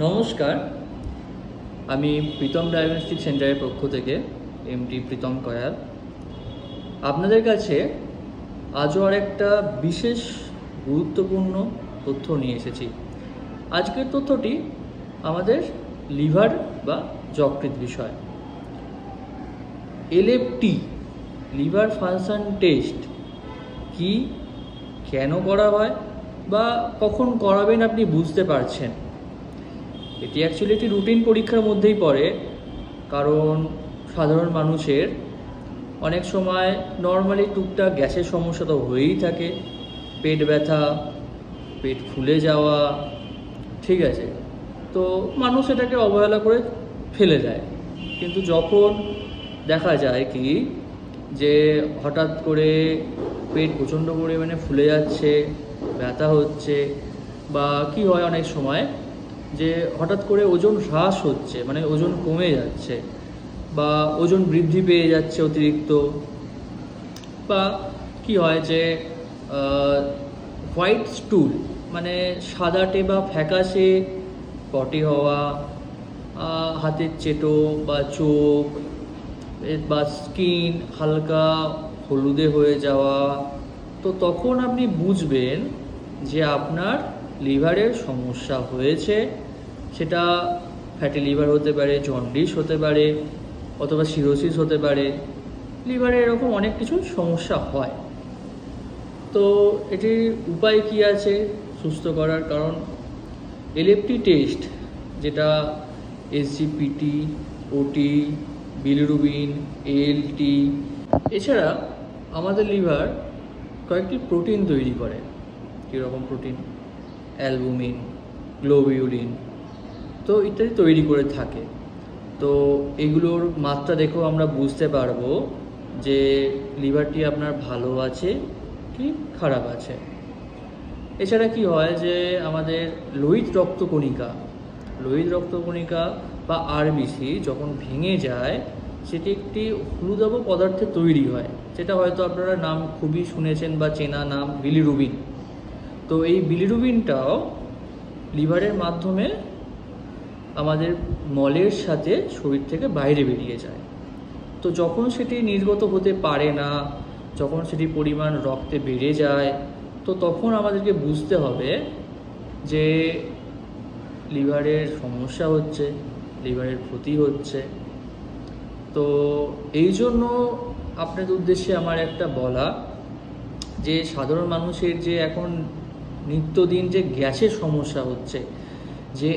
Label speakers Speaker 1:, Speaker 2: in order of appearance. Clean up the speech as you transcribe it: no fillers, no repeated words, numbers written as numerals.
Speaker 1: নমস্কার, আমি প্রীতম ডায়াগনস্টিক সেন্টারের পক্ষ থেকে এমডি প্রীতম কয়াল আপনাদের কাছে আজও আরেকটা বিশেষ গুরুত্বপূর্ণ তথ্য নিয়ে এসেছি। আজকের তথ্যটি আমাদের লিভার বা যকৃৎ বিষয়। এলএফটি লিভার ফাংশন টেস্ট কি, কেন করা হয় বা কখন করাবেন আপনি বুঝতে পারছেন। এটি অ্যাকচুয়ালি একটি রুটিন পরীক্ষার মধ্যেই পড়ে, কারণ সাধারণ মানুষের অনেক সময় নর্মালি টুকটাক গ্যাসের সমস্যা তো হয়েই থাকে, পেট ব্যথা, পেট ফুলে যাওয়া, ঠিক আছে, তো মানুষ এটাকে অবহেলা করে ফেলে দেয়। কিন্তু যখন দেখা যায় কি যে হঠাৎ করে পেট প্রচণ্ড পরিমাণে ফুলে যাচ্ছে, ব্যথা হচ্ছে, বা কি হয় অনেক সময় যে হঠাৎ করে ওজন হ্রাস হচ্ছে, মানে ওজন কমে যাচ্ছে বা ওজন বৃদ্ধি পেয়ে যাচ্ছে অতিরিক্ত, বা কি হয় যে হোয়াইট স্টুল মানে সাদাটে বা ফ্যাকাশে পটি হওয়া, হাতের চেটো বা চোখ বা স্কিন হালকা হলুদে হয়ে যাওয়া, তো তখন আপনি বুঝবেন যে আপনার লিভারের সমস্যা হয়েছে। সেটা ফ্যাটি লিভার হতে পারে, জন্ডিস হতে পারে, অথবা সিরোসিস হতে পারে। লিভারে এরকম অনেক কিছু সমস্যা হয়। তো এটির উপায় কি আছে সুস্থ করার? কারণ এলএফটি টেস্ট, যেটা এসজিপিটি, ওটি, বিলিরুবিন, এএলটি, এছাড়া আমাদের লিভার কয়েকটি প্রোটিন তৈরি করে। কীরকম প্রোটিন? অ্যালবুমিন, গ্লোবিউলিন, তো ইত্যাদি তৈরি করে থাকে। তো এগুলোর মাত্রা দেখেও আমরা বুঝতে পারবো যে লিভারটি আপনার ভালো আছে কি খারাপ আছে। এছাড়া কি হয় যে আমাদের লোহিত রক্তকণিকা বা আরবিসি যখন ভেঙে যায়, সেটি একটি হলুদাভ পদার্থে তৈরি হয়, যেটা হয়তো আপনারা নাম খুবই শুনেছেন বা চেনা নাম, বিলিরুবিন। তো এই বিলিরুবিনটাও লিভারের মাধ্যমে আমাদের মলের সাথে শরীর থেকে বাইরে বেরিয়ে যায়। তো যখন সেটি নির্গত হতে পারে না, যখন সেটি পরিমাণ রক্তে বেড়ে যায়, তো তখন আমাদেরকে বুঝতে হবে যে লিভারের সমস্যা হচ্ছে, লিভারের ক্ষতি হচ্ছে। তো এই জন্য আপনাদের উদ্দেশ্যে আমার একটা বলা যে সাধারণ মানুষের যে এখন নিত্যদিন যে গ্যাসের সমস্যা হচ্ছে, যে